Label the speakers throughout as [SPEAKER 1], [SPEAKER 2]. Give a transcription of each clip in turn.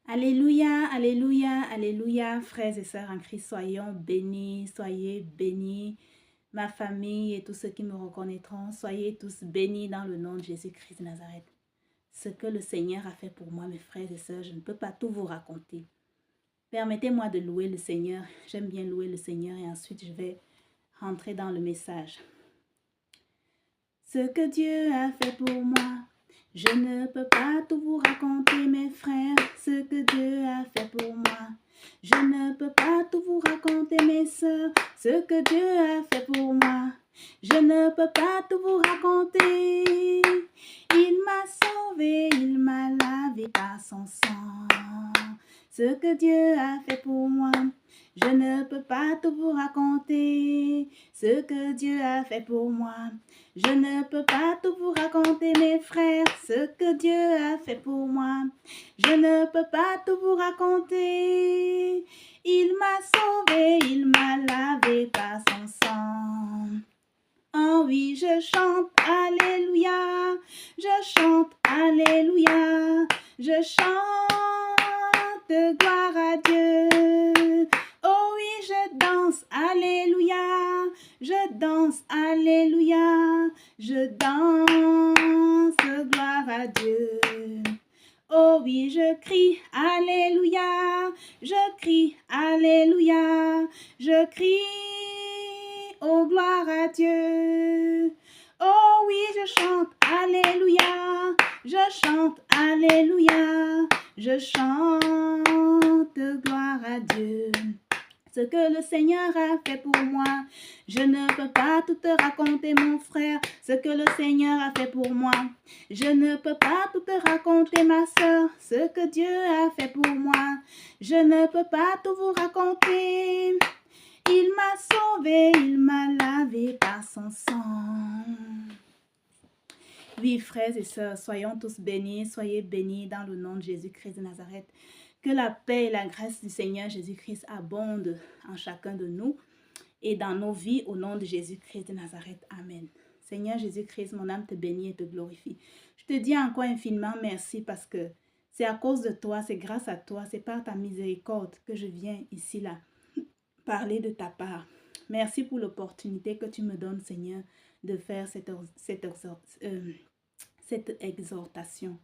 [SPEAKER 1] Alléluia, alléluia, alléluia, frères et sœurs en Christ, soyez bénis, ma famille et tous ceux qui me reconnaîtront, soyez tous bénis dans le nom de Jésus-Christ de Nazareth. Ce que le Seigneur a fait pour moi, mes frères et sœurs, je ne peux pas tout vous raconter. Permettez-moi de louer le Seigneur, j'aime bien louer le Seigneur et ensuite je vais rentrer dans le message. Ce que Dieu a fait pour moi, je ne peux pas tout vous raconter, mes frères, ce que Dieu a fait pour moi. Je ne peux pas tout vous raconter, mes sœurs, ce que Dieu a fait pour moi. Je ne peux pas tout vous raconter. Il m'a sauvé, il m'a lavé par son sang. Ce que Dieu a fait pour moi, je ne peux pas tout vous raconter. Ce que Dieu a fait pour moi. Je ne peux pas tout vous raconter, mes frères, ce que Dieu a fait pour moi. Je ne peux pas tout vous raconter. Il m'a sauvé, il m'a lavé par son sang. Oh oui, je chante Alléluia, je chante Alléluia, je chante gloire à Dieu. Oh oui, je danse Alléluia, je danse Alléluia, je danse gloire à Dieu. Oh oui, je crie Alléluia, je crie Alléluia, je crie oh gloire à Dieu. Oh oui, je chante Alléluia, je chante Alléluia, je chante gloire à Dieu. Ce que le Seigneur a fait pour moi, je ne peux pas tout te raconter, mon frère, ce que le Seigneur a fait pour moi. Je ne peux pas tout te raconter, ma soeur, ce que Dieu a fait pour moi. Je ne peux pas tout vous raconter. Il m'a sauvé, il m'a lavé par son sang. Oui, frères et sœurs, soyons tous bénis, soyez bénis dans le nom de Jésus-Christ de Nazareth. Que la paix et la grâce du Seigneur Jésus-Christ abondent en chacun de nous et dans nos vies au nom de Jésus-Christ de Nazareth. Amen. Seigneur Jésus-Christ, mon âme te bénit et te glorifie. Je te dis encore infiniment merci parce que c'est à cause de toi, c'est grâce à toi, c'est par ta miséricorde que je viens ici là parler de ta part. Merci pour l'opportunité que tu me donnes, Seigneur, de faire cette exhortation.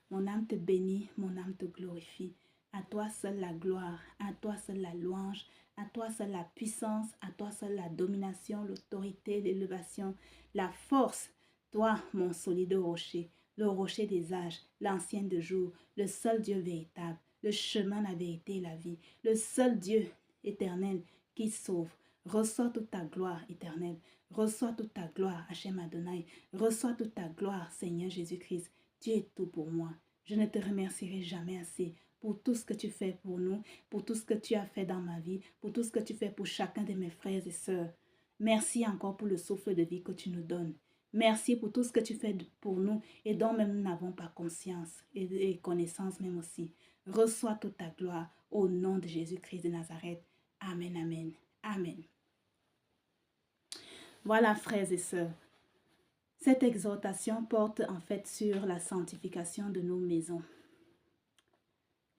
[SPEAKER 1] Mon âme te bénit, mon âme te glorifie. À toi seule la gloire, à toi seule la louange, à toi seule la puissance, à toi seule la domination, l'autorité, l'élévation, la force. Toi, mon solide rocher, le rocher des âges, l'ancien de jour, le seul Dieu véritable, le chemin, la vérité et la vie, le seul Dieu éternel qui sauve. Reçois toute ta gloire éternelle. Reçois toute ta gloire, Hachem Adonai. Reçois toute ta gloire, Seigneur Jésus-Christ. Tu es tout pour moi. Je ne te remercierai jamais assez pour tout ce que tu fais pour nous, pour tout ce que tu as fait dans ma vie, pour tout ce que tu fais pour chacun de mes frères et sœurs. Merci encore pour le souffle de vie que tu nous donnes. Merci pour tout ce que tu fais pour nous et dont même nous n'avons pas conscience et connaissance même aussi. Reçois toute ta gloire au nom de Jésus-Christ de Nazareth. Amen, amen, amen. Voilà, frères et sœurs. Cette exhortation porte en fait sur la sanctification de nos maisons.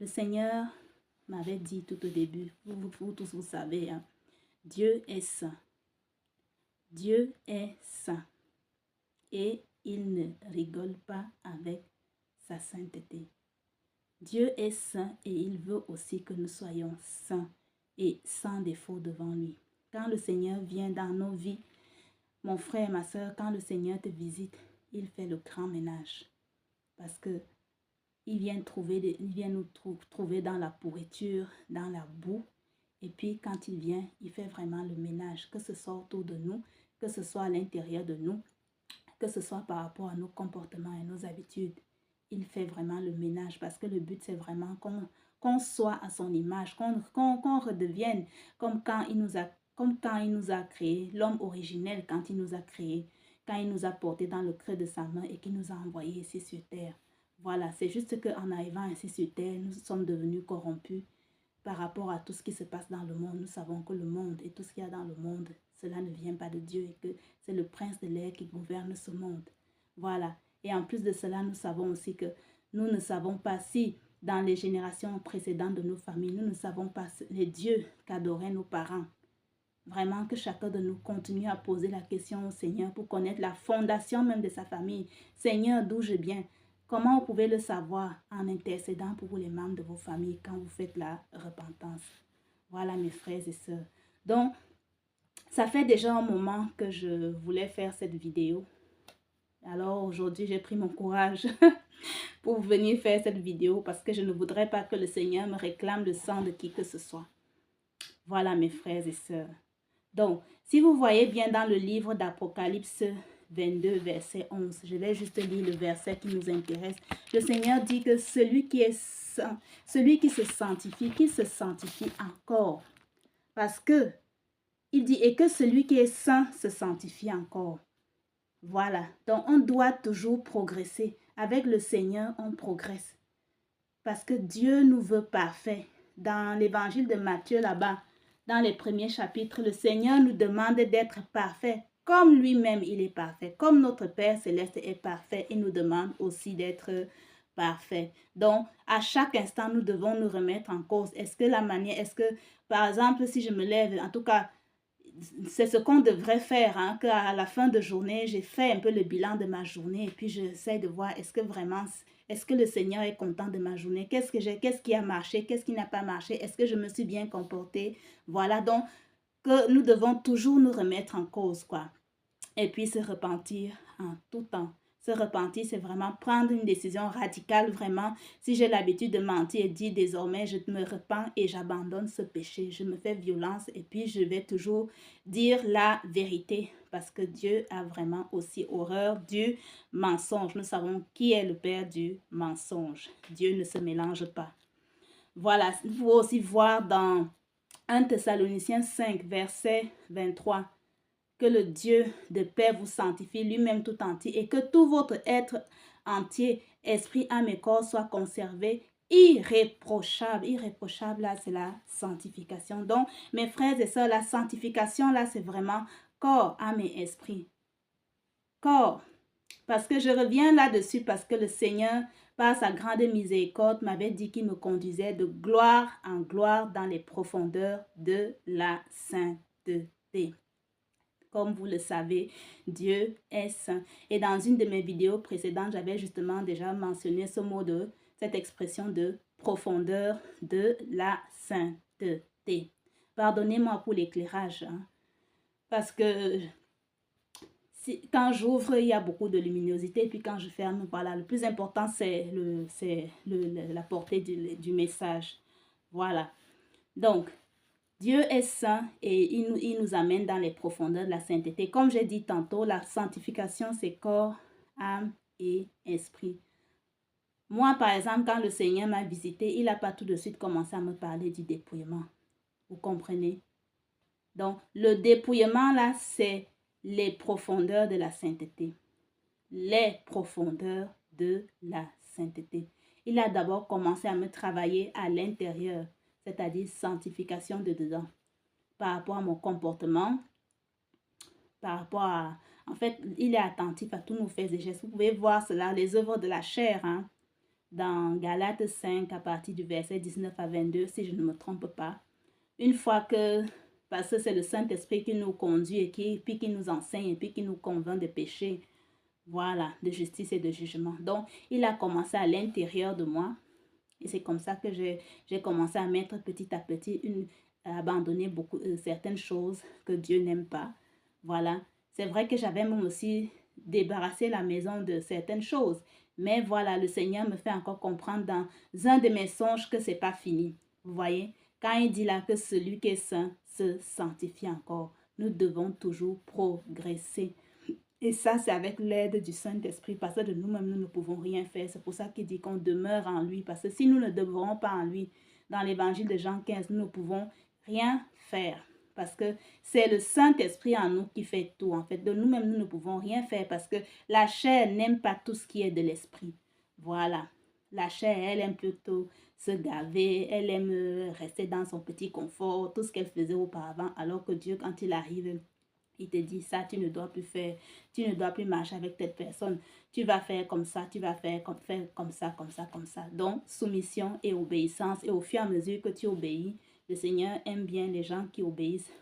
[SPEAKER 1] Le Seigneur m'avait dit tout au début, vous tous vous savez, hein, Dieu est saint. Dieu est saint. Et il ne rigole pas avec sa sainteté. Dieu est saint et il veut aussi que nous soyons saints et sans défaut devant lui. Quand le Seigneur vient dans nos vies, mon frère et ma soeur, quand le Seigneur te visite, il fait le grand ménage. Parce que il vient nous trouver dans la pourriture, dans la boue. Et puis quand il vient, il fait vraiment le ménage, que ce soit autour de nous, que ce soit à l'intérieur de nous, que ce soit par rapport à nos comportements et nos habitudes. Il fait vraiment le ménage parce que le but, c'est vraiment qu'on soit à son image, qu'on redevienne comme quand il nous a créés, l'homme originel quand il nous a créés, quand il nous a portés dans le creux de sa main et qu'il nous a envoyés ici sur terre. Voilà, c'est juste qu'en arrivant ici sur terre, nous sommes devenus corrompus par rapport à tout ce qui se passe dans le monde. Nous savons que le monde et tout ce qu'il y a dans le monde, cela ne vient pas de Dieu et que c'est le prince de l'air qui gouverne ce monde. Voilà. Et en plus de cela, nous savons aussi que nous ne savons pas si dans les générations précédentes de nos familles, nous ne savons pas les dieux qu'adoraient nos parents. Vraiment que chacun de nous continue à poser la question au Seigneur pour connaître la fondation même de sa famille. Seigneur, d'où je viens? Comment vous pouvez le savoir? En intercédant pour les membres de vos familles quand vous faites la repentance. Voilà mes frères et sœurs. Donc, ça fait déjà un moment que je voulais faire cette vidéo. Alors aujourd'hui, j'ai pris mon courage pour venir faire cette vidéo parce que je ne voudrais pas que le Seigneur me réclame le sang de qui que ce soit. Voilà mes frères et sœurs. Donc, si vous voyez bien dans le livre d'Apocalypse 22, verset 11, je vais juste lire le verset qui nous intéresse. Le Seigneur dit que celui qui se sanctifie encore. Parce que, il dit, et que celui qui est saint se sanctifie encore. Voilà, donc on doit toujours progresser. Avec le Seigneur, on progresse. Parce que Dieu nous veut parfaits. Dans l'évangile de Matthieu, là-bas, dans les premiers chapitres, le Seigneur nous demande d'être parfaits. Comme lui-même, il est parfait. Comme notre Père Céleste est parfait, il nous demande aussi d'être parfait. Donc, à chaque instant, nous devons nous remettre en cause. Est-ce que, par exemple, si je me lève, en tout cas, c'est ce qu'on devrait faire, hein, qu'à la fin de journée, j'ai fait un peu le bilan de ma journée et puis j'essaie de voir est-ce que le Seigneur est content de ma journée, qu'est-ce qui a marché, qu'est-ce qui n'a pas marché, est-ce que je me suis bien comportée, voilà, donc que nous devons toujours nous remettre en cause, quoi, et puis se repentir en tout temps. Se repentir, c'est vraiment prendre une décision radicale, vraiment. Si j'ai l'habitude de mentir et dire désormais, je me repens et j'abandonne ce péché. Je me fais violence et puis je vais toujours dire la vérité parce que Dieu a vraiment aussi horreur du mensonge. Nous savons qui est le père du mensonge. Dieu ne se mélange pas. Voilà, il faut aussi voir dans 1 Thessaloniciens 5, verset 23. Que le Dieu de paix vous sanctifie lui-même tout entier et que tout votre être entier, esprit, âme et corps soit conservé irréprochable. Irréprochable, là, c'est la sanctification. Donc, mes frères et sœurs, la sanctification, là, c'est vraiment corps, âme et esprit. Corps. Parce que je reviens là-dessus parce que le Seigneur, par sa grande miséricorde, m'avait dit qu'il me conduisait de gloire en gloire dans les profondeurs de la sainteté. Comme vous le savez, Dieu est saint. Et dans une de mes vidéos précédentes, j'avais justement déjà mentionné ce mot cette expression de profondeur de la sainteté. Pardonnez-moi pour l'éclairage, hein, parce que quand j'ouvre, il y a beaucoup de luminosité, et puis quand je ferme, voilà, le plus important, c'est la portée du message. Voilà. Donc, Dieu est saint et il nous amène dans les profondeurs de la sainteté. Comme j'ai dit tantôt, la sanctification, c'est corps, âme et esprit. Moi, par exemple, quand le Seigneur m'a visité, il n'a pas tout de suite commencé à me parler du dépouillement. Vous comprenez? Donc, le dépouillement, là, c'est les profondeurs de la sainteté. Les profondeurs de la sainteté. Il a d'abord commencé à me travailler à l'intérieur, c'est-à-dire sanctification de dedans, par rapport à mon comportement, par rapport à... En fait, il est attentif à tous nos faits et gestes. Vous pouvez voir cela, les œuvres de la chair, hein, dans Galates 5, à partir du verset 19 à 22, si je ne me trompe pas. Une fois que, parce que c'est le Saint-Esprit qui nous conduit et puis qui nous enseigne et puis qui nous convainc de péché, voilà, de justice et de jugement. Donc, il a commencé à l'intérieur de moi. Et c'est comme ça que j'ai commencé à mettre petit à petit, à abandonner certaines choses que Dieu n'aime pas. Voilà. C'est vrai que j'avais même aussi débarrassé la maison de certaines choses. Mais voilà, le Seigneur me fait encore comprendre dans un de mes songes que c'est pas fini. Vous voyez, quand il dit là que celui qui est saint se sanctifie encore, nous devons toujours progresser. Et ça, c'est avec l'aide du Saint-Esprit, parce que de nous-mêmes, nous ne pouvons rien faire. C'est pour ça qu'il dit qu'on demeure en lui, parce que si nous ne demeurons pas en lui, dans l'évangile de Jean 15, nous ne pouvons rien faire. Parce que c'est le Saint-Esprit en nous qui fait tout. En fait, de nous-mêmes, nous ne pouvons rien faire parce que la chair n'aime pas tout ce qui est de l'esprit. Voilà. La chair, elle aime plutôt se gaver, elle aime rester dans son petit confort, tout ce qu'elle faisait auparavant, alors que Dieu, quand il arrive, Il te dit ça, tu ne dois plus faire, tu ne dois plus marcher avec telle personne. Tu vas faire comme ça, tu vas faire comme ça, comme ça, comme ça. Donc, soumission et obéissance. Et au fur et à mesure que tu obéis, le Seigneur aime bien les gens qui obéissent.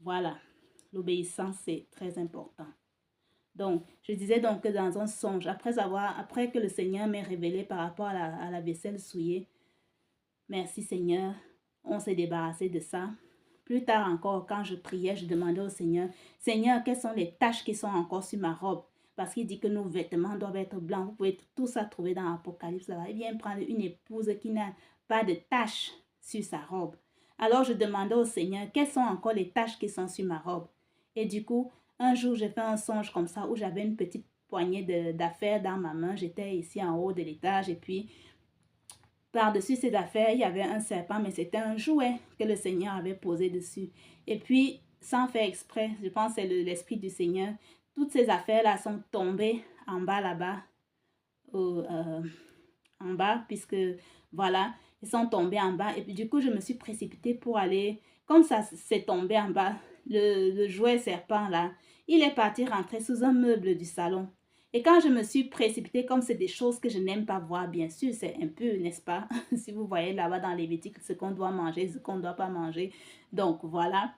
[SPEAKER 1] Voilà, l'obéissance, c'est très important. Donc, je disais donc que dans un songe, après que le Seigneur m'ait révélé par rapport à la vaisselle souillée, merci Seigneur, on s'est débarrassé de ça. Plus tard encore, quand je priais, je demandais au Seigneur, Seigneur, quelles sont les taches qui sont encore sur ma robe? Parce qu'il dit que nos vêtements doivent être blancs. Vous pouvez tout ça trouver dans l'Apocalypse. Il vient prendre une épouse qui n'a pas de taches sur sa robe. Alors je demandais au Seigneur, quelles sont encore les taches qui sont sur ma robe? Et du coup, un jour, j'ai fait un songe comme ça où j'avais une petite poignée d'affaires dans ma main. J'étais ici en haut de l'étage et puis par-dessus ces affaires, il y avait un serpent, mais c'était un jouet que le Seigneur avait posé dessus. Et puis, sans faire exprès, je pense que c'est l'Esprit du Seigneur, toutes ces affaires-là sont tombées en bas là-bas, en bas, puisque voilà, ils sont tombés en bas. Et puis du coup, je me suis précipitée pour aller, comme ça s'est tombé en bas, le jouet serpent là, il est parti rentrer sous un meuble du salon. Et quand je me suis précipitée, comme c'est des choses que je n'aime pas voir, bien sûr, c'est un peu, n'est-ce pas? Si vous voyez là-bas dans les boutiques, ce qu'on doit manger, ce qu'on ne doit pas manger. Donc voilà,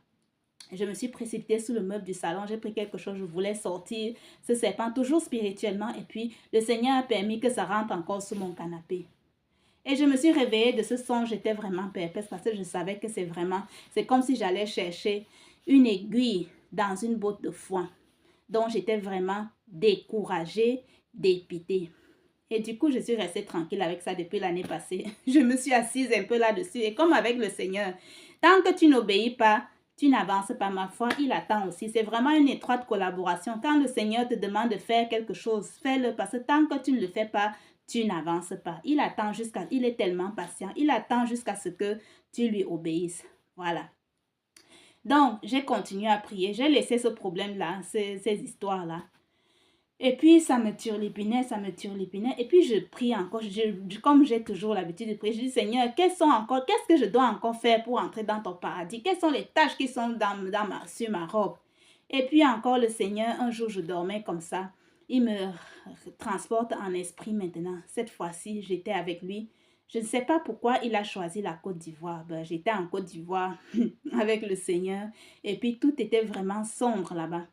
[SPEAKER 1] je me suis précipitée sous le meuble du salon, j'ai pris quelque chose, je voulais sortir ce serpent, toujours spirituellement. Et puis le Seigneur a permis que ça rentre encore sous mon canapé. Et je me suis réveillée de ce songe, j'étais vraiment perplexe parce que je savais que c'est comme si j'allais chercher une aiguille dans une botte de foin. Donc, j'étais vraiment découragée, dépitée. Et du coup, je suis restée tranquille avec ça depuis l'année passée. Je me suis assise un peu là-dessus. Et comme avec le Seigneur, tant que tu n'obéis pas, tu n'avances pas. Ma foi, il attend aussi. C'est vraiment une étroite collaboration. Quand le Seigneur te demande de faire quelque chose, fais-le parce que tant que tu ne le fais pas, tu n'avances pas. Il attend il est tellement patient. Il attend jusqu'à ce que tu lui obéisses. Voilà. Donc, j'ai continué à prier. J'ai laissé ce problème-là, ces histoires-là. Et puis, ça me turlupinait. Et puis, je prie encore. Comme j'ai toujours l'habitude de prier, je dis, Seigneur, qu'est-ce que je dois encore faire pour entrer dans ton paradis? Quelles sont les tâches qui sont sur ma robe? Et puis encore, le Seigneur, un jour, je dormais comme ça. Il me transporte en esprit maintenant. Cette fois-ci, j'étais avec lui. Je ne sais pas pourquoi il a choisi la Côte d'Ivoire. J'étais en Côte d'Ivoire avec le Seigneur. Et puis, tout était vraiment sombre là-bas.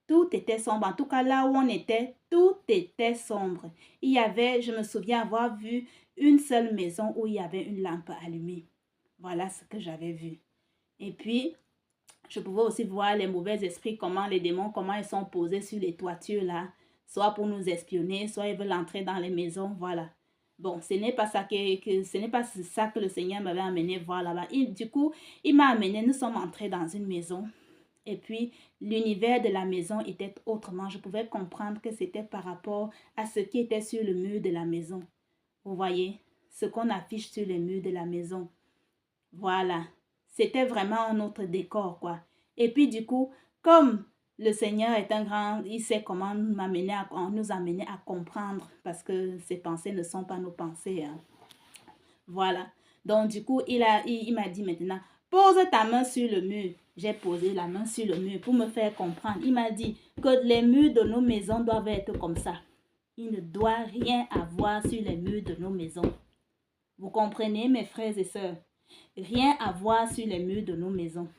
[SPEAKER 1] Tout était sombre. En tout cas, là où on était, tout était sombre. Je me souviens avoir vu une seule maison où il y avait une lampe allumée. Voilà ce que j'avais vu. Et puis, je pouvais aussi voir les mauvais esprits, les démons, comment ils sont posés sur les toitures là. Soit pour nous espionner, soit ils veulent entrer dans les maisons, voilà. Bon, ce n'est pas ça que le Seigneur m'avait amené voir là-bas. Du coup, il m'a amené, nous sommes entrés dans une maison. Et puis, l'univers de la maison était autrement. Je pouvais comprendre que c'était par rapport à ce qui était sur le mur de la maison. Vous voyez, ce qu'on affiche sur le mur de la maison. Voilà. C'était vraiment un autre décor, quoi. Et puis, du coup, comme le Seigneur est un grand, il sait comment nous amener à comprendre parce que ses pensées ne sont pas nos pensées. Hein. Voilà. Donc, du coup, il m'a dit maintenant, pose ta main sur le mur. J'ai posé la main sur le mur pour me faire comprendre. Il m'a dit que les murs de nos maisons doivent être comme ça. Il ne doit rien avoir sur les murs de nos maisons. Vous comprenez, mes frères et sœurs? Rien à voir sur les murs de nos maisons.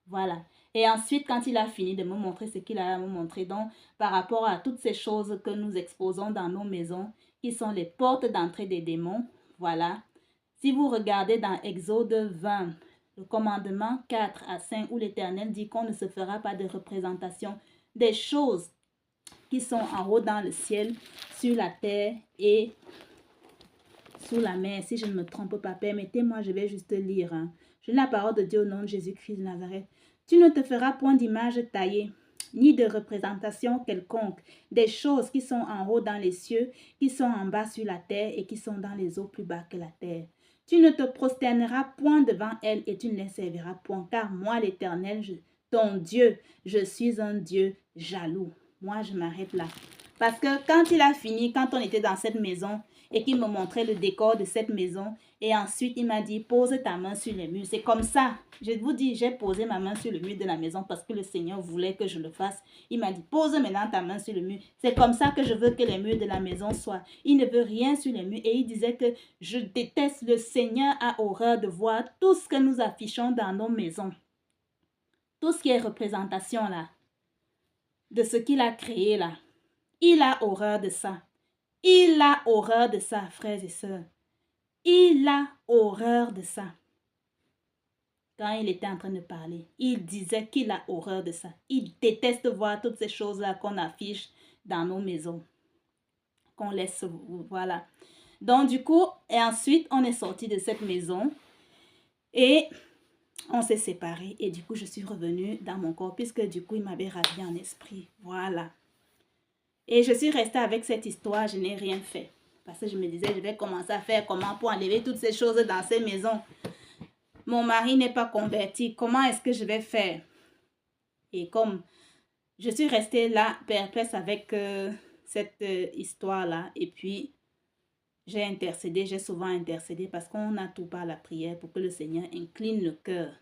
[SPEAKER 1] Voilà. Et ensuite, quand il a fini de me montrer ce qu'il a à me montrer, donc par rapport à toutes ces choses que nous exposons dans nos maisons, qui sont les portes d'entrée des démons, voilà. Si vous regardez dans Exode 20, le commandement 4 à 5, où l'Éternel dit qu'on ne se fera pas de représentation des choses qui sont en haut dans le ciel, sur la terre et sous la mer, si je ne me trompe pas. Permettez-moi, je vais juste lire. Hein. Je lis la parole de Dieu au nom de Jésus-Christ de Nazareth. Tu ne te feras point d'image taillée, ni de représentation quelconque, des choses qui sont en haut dans les cieux, qui sont en bas sur la terre et qui sont dans les eaux plus bas que la terre. Tu ne te prosterneras point devant elles et tu ne les serviras point, car moi, l'Éternel, ton Dieu, je suis un Dieu jaloux. Moi, je m'arrête là. Parce que quand il a fini, quand on était dans cette maison, et qui me montrait le décor de cette maison. Et ensuite, il m'a dit, pose ta main sur le mur. C'est comme ça. Je vous dis, j'ai posé ma main sur le mur de la maison parce que le Seigneur voulait que je le fasse. Il m'a dit, pose maintenant ta main sur le mur. C'est comme ça que je veux que les murs de la maison soient. Il ne veut rien sur les murs. Et il disait que je déteste, le Seigneur a horreur de voir tout ce que nous affichons dans nos maisons. Tout ce qui est représentation là, de ce qu'il a créé là. Il a horreur de ça. Il a horreur de ça, frères et sœurs. Il a horreur de ça. Quand il était en train de parler, il disait qu'il a horreur de ça. Il déteste voir toutes ces choses-là qu'on affiche dans nos maisons. Qu'on laisse, voilà. Donc du coup, et ensuite, on est sorti de cette maison et on s'est séparés. Et du coup, je suis revenue dans mon corps puisque du coup, il m'avait ravi en esprit. Voilà. Et je suis restée avec cette histoire, je n'ai rien fait. Parce que je me disais, je vais commencer à faire comment pour enlever toutes ces choses dans ces maisons. Mon mari n'est pas converti. Comment est-ce que je vais faire? Et comme je suis restée là, perplexe avec cette histoire-là. Et puis, j'ai intercédé, j'ai souvent intercédé parce qu'on a tout par la prière pour que le Seigneur incline le cœur.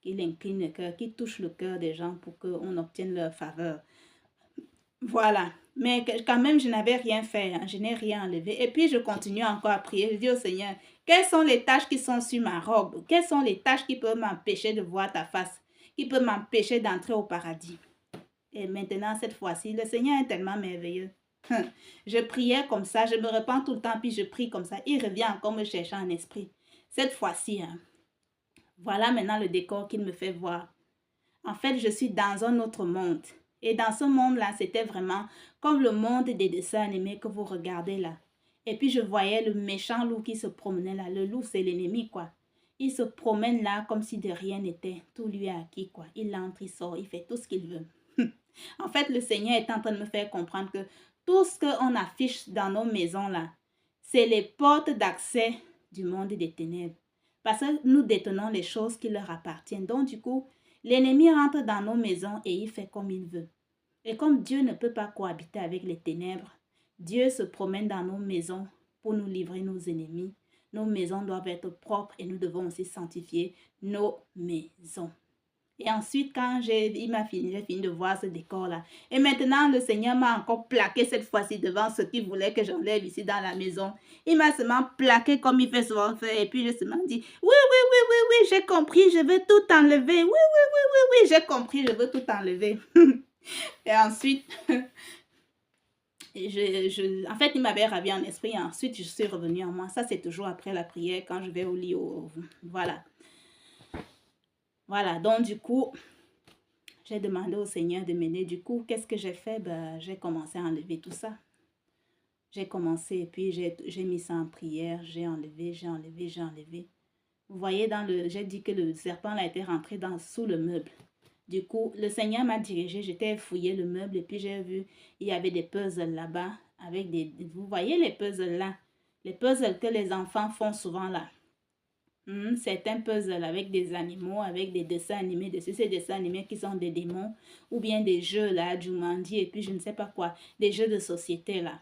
[SPEAKER 1] Qu'il incline le cœur, qu'il touche le cœur des gens pour qu'on obtienne leur faveur. Voilà. Mais quand même, je n'avais rien fait. Hein. Je n'ai rien enlevé. Et puis, je continue encore à prier. Je dis au Seigneur, quelles sont les taches qui sont sur ma robe? Quelles sont les taches qui peuvent m'empêcher de voir ta face? Qui peuvent m'empêcher d'entrer au paradis? Et maintenant, cette fois-ci, le Seigneur est tellement merveilleux. Je priais comme ça. Je me repens tout le temps, puis je prie comme ça. Il revient encore me chercher en esprit. Cette fois-ci, hein, voilà maintenant le décor qu'il me fait voir. En fait, je suis dans un autre monde. Et dans ce monde-là, c'était vraiment comme le monde des dessins animés que vous regardez là. Et puis, je voyais le méchant loup qui se promenait là. Le loup, c'est l'ennemi, quoi. Il se promène là comme si de rien n'était. Tout lui est acquis, quoi. Il entre, il sort, il fait tout ce qu'il veut. En fait, le Seigneur est en train de me faire comprendre que tout ce qu'on affiche dans nos maisons là, c'est les portes d'accès du monde des ténèbres. Parce que nous détenons les choses qui leur appartiennent. Donc, du coup, l'ennemi rentre dans nos maisons et il fait comme il veut. Et comme Dieu ne peut pas cohabiter avec les ténèbres, Dieu se promène dans nos maisons pour nous livrer nos ennemis. Nos maisons doivent être propres et nous devons aussi sanctifier nos maisons. Et ensuite, quand j'ai fini de voir ce décor-là. Et maintenant, le Seigneur m'a encore plaqué cette fois-ci devant ce qu'il voulait que j'enlève ici dans la maison. Il m'a seulement plaqué comme il fait souvent faire. Et puis, je seulement dit, oui, j'ai compris, je veux tout enlever. Oui, j'ai compris, je veux tout enlever. Et ensuite, en fait, il m'avait ravi en esprit. Et ensuite, je suis revenue en moi. Ça, c'est toujours après la prière, quand je vais au lit. Voilà. Voilà, donc du coup, j'ai demandé au Seigneur de m'aider. Du coup, qu'est-ce que j'ai fait? J'ai commencé à enlever tout ça. J'ai commencé et puis j'ai mis ça en prière. J'ai enlevé. Vous voyez, j'ai dit que le serpent a été rentré sous le meuble. Du coup, le Seigneur m'a dirigé. J'étais fouillé le meuble et puis j'ai vu, il y avait des puzzles là-bas. Vous voyez les puzzles là? Les puzzles que les enfants font souvent là. C'est un puzzle avec des animaux, avec des dessins animés dessus. Ces dessins animés qui sont des démons ou bien des jeux là, Jumanji et puis je ne sais pas quoi. Des jeux de société là.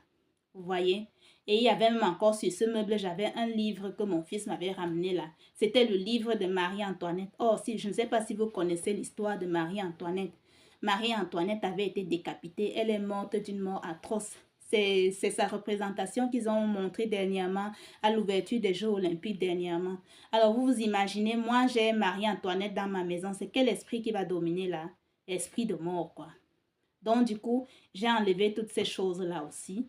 [SPEAKER 1] Vous voyez? Et il y avait même encore sur ce meuble, j'avais un livre que mon fils m'avait ramené là. C'était le livre de Marie-Antoinette. Oh, je ne sais pas si vous connaissez l'histoire de Marie-Antoinette. Marie-Antoinette avait été décapitée. Elle est morte d'une mort atroce. C'est sa représentation qu'ils ont montrée dernièrement à l'ouverture des Jeux olympiques dernièrement. Alors, vous vous imaginez, moi, j'ai Marie-Antoinette dans ma maison. C'est quel esprit qui va dominer là? Esprit de mort, quoi. Donc, du coup, j'ai enlevé toutes ces choses-là aussi.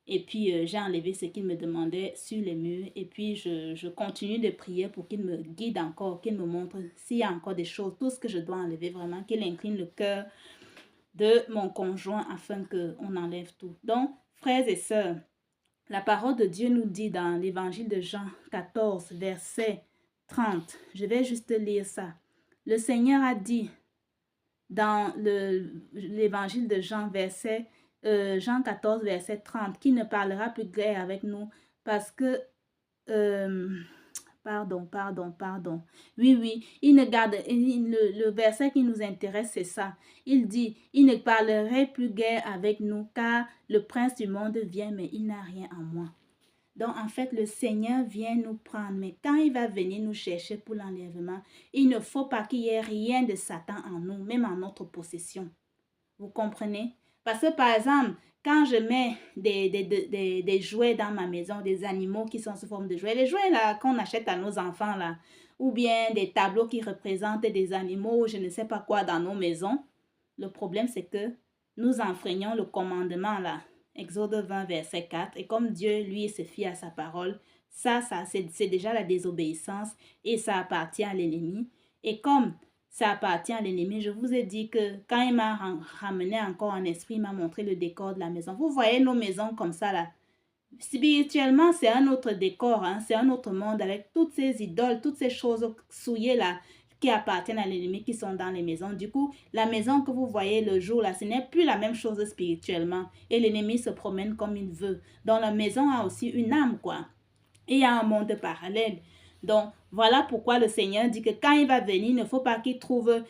[SPEAKER 1] Et puis, j'ai enlevé ce qu'il me demandait sur les murs. Et puis, je continue de prier pour qu'il me guide encore, qu'il me montre s'il y a encore des choses, tout ce que je dois enlever vraiment, qu'il incline le cœur de mon conjoint afin qu'on enlève tout. Donc, frères et sœurs, la parole de Dieu nous dit dans l'évangile de Jean 14, verset 30. Je vais juste lire ça. Le Seigneur a dit dans l'évangile de Jean, Jean 14, verset 30, qui ne parlera plus guère avec nous parce que... Pardon. Oui, il ne garde, le verset qui nous intéresse, c'est ça. Il dit, il ne parlerait plus guère avec nous car le prince du monde vient, mais il n'a rien en moi. Donc, en fait, le Seigneur vient nous prendre. Mais quand il va venir nous chercher pour l'enlèvement, il ne faut pas qu'il y ait rien de Satan en nous, même en notre possession. Vous comprenez? Parce que, par exemple, quand je mets des jouets dans ma maison, des animaux qui sont sous forme de jouets, les jouets là qu'on achète à nos enfants là, ou bien des tableaux qui représentent des animaux, je ne sais pas quoi dans nos maisons, le problème c'est que nous enfreignons le commandement là, Exode 20, verset 4, et comme Dieu, lui, se fie à sa parole, ça c'est déjà la désobéissance et ça appartient à l'ennemi. Et comme ça appartient à l'ennemi, je vous ai dit que quand il m'a ramené encore en esprit, il m'a montré le décor de la maison. Vous voyez nos maisons comme ça là. Spirituellement, c'est un autre décor, hein? C'est un autre monde avec toutes ces idoles, toutes ces choses souillées là qui appartiennent à l'ennemi qui sont dans les maisons. Du coup, la maison que vous voyez le jour là, ce n'est plus la même chose spirituellement. Et l'ennemi se promène comme il veut. Donc la maison a aussi une âme, quoi. Et il y a un monde parallèle. Donc, voilà pourquoi le Seigneur dit que quand il va venir, il ne faut pas qu'il trouve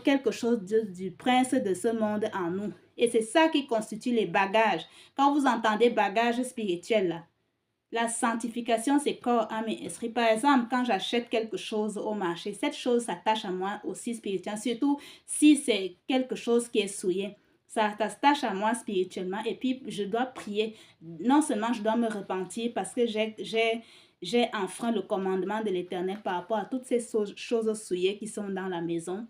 [SPEAKER 1] quelque chose du prince de ce monde en nous. Et c'est ça qui constitue les bagages. Quand vous entendez bagages spirituels, là, la sanctification, c'est corps, âme et esprit. Par exemple, quand j'achète quelque chose au marché, cette chose s'attache à moi aussi spirituellement, surtout si c'est quelque chose qui est souillé. Ça s'attache à moi spirituellement et puis je dois prier. Non seulement je dois me repentir parce que j'ai enfreint le commandement de l'Éternel par rapport à toutes ces choses souillées qui sont dans la maison.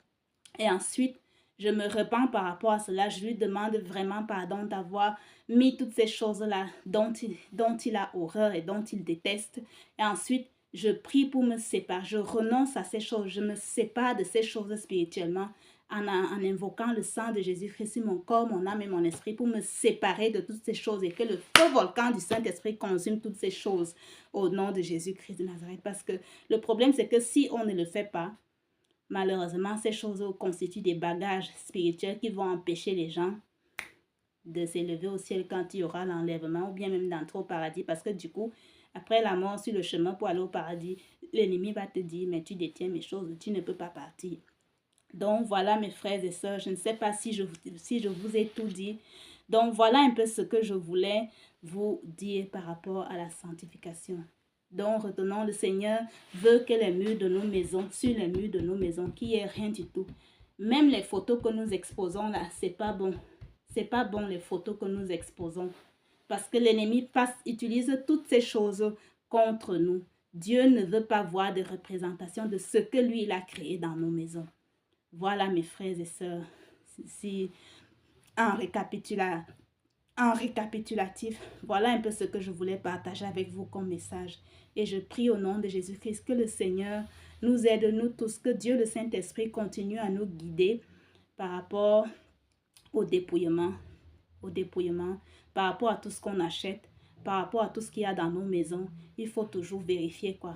[SPEAKER 1] Et ensuite, je me repens par rapport à cela. Je lui demande vraiment pardon d'avoir mis toutes ces choses-là dont il a horreur et dont il déteste. Et ensuite, je prie pour me séparer. Je renonce à ces choses. Je me sépare de ces choses spirituellement en invoquant le sang de Jésus-Christ sur mon corps, mon âme et mon esprit pour me séparer de toutes ces choses et que le feu volcan du Saint-Esprit consume toutes ces choses au nom de Jésus-Christ de Nazareth. Parce que le problème, c'est que si on ne le fait pas, malheureusement, ces choses constituent des bagages spirituels qui vont empêcher les gens de s'élever au ciel quand il y aura l'enlèvement ou bien même d'entrer au paradis. Parce que du coup, après la mort sur le chemin pour aller au paradis, l'ennemi va te dire, mais tu détiens mes choses, tu ne peux pas partir. Donc voilà mes frères et sœurs, je ne sais pas si je vous ai tout dit. Donc voilà un peu ce que je voulais vous dire par rapport à la sanctification. Donc retenons, le Seigneur veut que les murs de nos maisons, sur les murs de nos maisons, qu'il n'y ait rien du tout. Même les photos que nous exposons là, c'est pas bon. C'est pas bon les photos que nous exposons. Parce que l'ennemi utilise toutes ces choses contre nous. Dieu ne veut pas voir de représentation de ce que lui il a créé dans nos maisons. Voilà mes frères et sœurs, en récapitulatif, voilà un peu ce que je voulais partager avec vous comme message. Et je prie au nom de Jésus-Christ que le Seigneur nous aide, nous tous, que Dieu le Saint-Esprit continue à nous guider par rapport au dépouillement, par rapport à tout ce qu'on achète, par rapport à tout ce qu'il y a dans nos maisons. Il faut toujours vérifier quoi.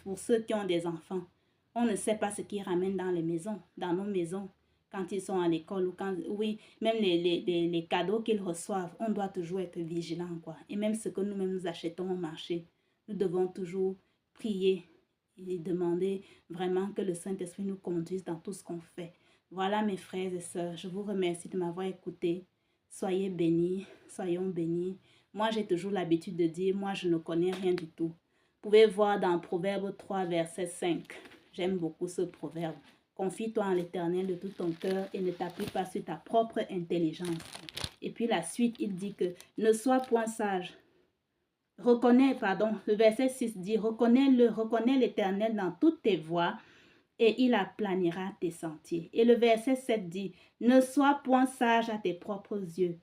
[SPEAKER 1] Pour ceux qui ont des enfants, on ne sait pas ce qu'ils ramènent dans les maisons, dans nos maisons, quand ils sont à l'école ou quand, oui, même les cadeaux qu'ils reçoivent, on doit toujours être vigilant, quoi. Et même ce que nous-mêmes nous achetons au marché, nous devons toujours prier et demander vraiment que le Saint-Esprit nous conduise dans tout ce qu'on fait. Voilà mes frères et sœurs, je vous remercie de m'avoir écouté. Soyez bénis, soyons bénis. Moi, j'ai toujours l'habitude de dire, moi, je ne connais rien du tout. Vous pouvez voir dans Proverbe 3, verset 5. J'aime beaucoup ce proverbe. Confie-toi en l'Éternel de tout ton cœur et ne t'appuie pas sur ta propre intelligence. Et puis la suite, il dit que ne sois point sage. Le verset 6 dit, reconnais l'Éternel dans toutes tes voies et il aplanira tes sentiers. Et le verset 7 dit, ne sois point sage à tes propres yeux.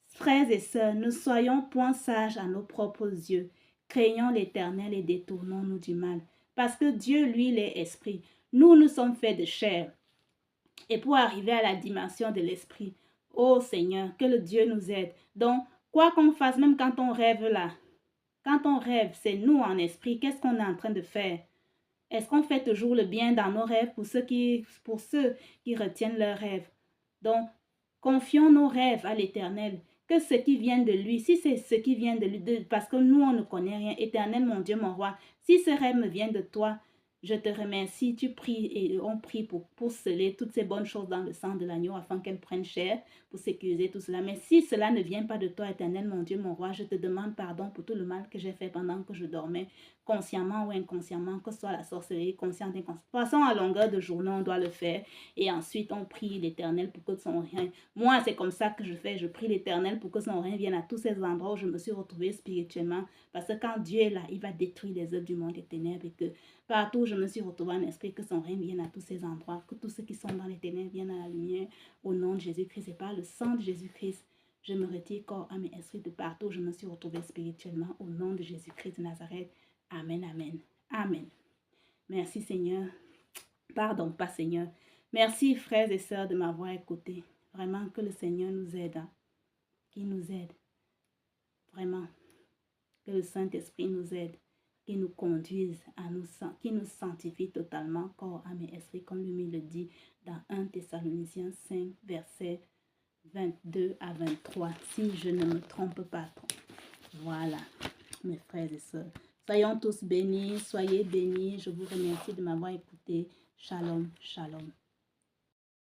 [SPEAKER 1] Frères et sœurs, ne soyons point sages à nos propres yeux. Craignons l'Éternel et détournons-nous du mal. Parce que Dieu, lui, il est esprit. Nous sommes faits de chair. Et pour arriver à la dimension de l'esprit, ô Seigneur, que le Dieu nous aide. Donc, quoi qu'on fasse, même quand on rêve là, quand on rêve, c'est nous en esprit, qu'est-ce qu'on est en train de faire? Est-ce qu'on fait toujours le bien dans nos rêves pour ceux qui retiennent leurs rêves? Donc, confions nos rêves à l'Éternel. Que ce qui vient de lui, si c'est ce qui vient de lui, parce que nous, on ne connaît rien. Éternel, mon Dieu, mon roi, si ce rêve me vient de toi, Je te remercie, tu pries et on prie pour sceller toutes ces bonnes choses dans le sang de l'agneau afin qu'elles prennent chair, pour sécuriser tout cela. Mais si cela ne vient pas de toi, éternel, mon Dieu, mon roi, je te demande pardon pour tout le mal que j'ai fait pendant que je dormais, consciemment ou inconsciemment, que ce soit la sorcellerie, consciente, inconsciente. De toute façon, à longueur de journée, on doit le faire. Et ensuite, on prie l'Éternel pour que son règne... Moi, c'est comme ça que je fais. Je prie l'Éternel pour que son règne vienne à tous ces endroits où je me suis retrouvée spirituellement. Parce que quand Dieu est là, il va détruire les œuvres du monde des ténèbres et que partout où je me suis retrouvée en esprit, que son règne vienne à tous ces endroits, que tous ceux qui sont dans les ténèbres viennent à la lumière au nom de Jésus-Christ et par le sang de Jésus-Christ. Je me retire corps, âme et esprit de partout où je me suis retrouvée spirituellement au nom de Jésus-Christ de Nazareth. Amen, amen, amen. Merci Seigneur. Pardon, pas Seigneur. Merci frères et sœurs de m'avoir écouté. Vraiment que le Seigneur nous aide, qu'il nous aide. Vraiment, que le Saint-Esprit nous aide, qu'il nous conduise, qu'il nous sanctifie totalement, corps, âme et esprit, comme lui le dit dans 1 Thessaloniciens 5, versets 22 à 23, si je ne me trompe pas trop. Voilà, mes frères et sœurs. Soyons tous bénis, soyez bénis. Je vous remercie de m'avoir écouté. Shalom, shalom.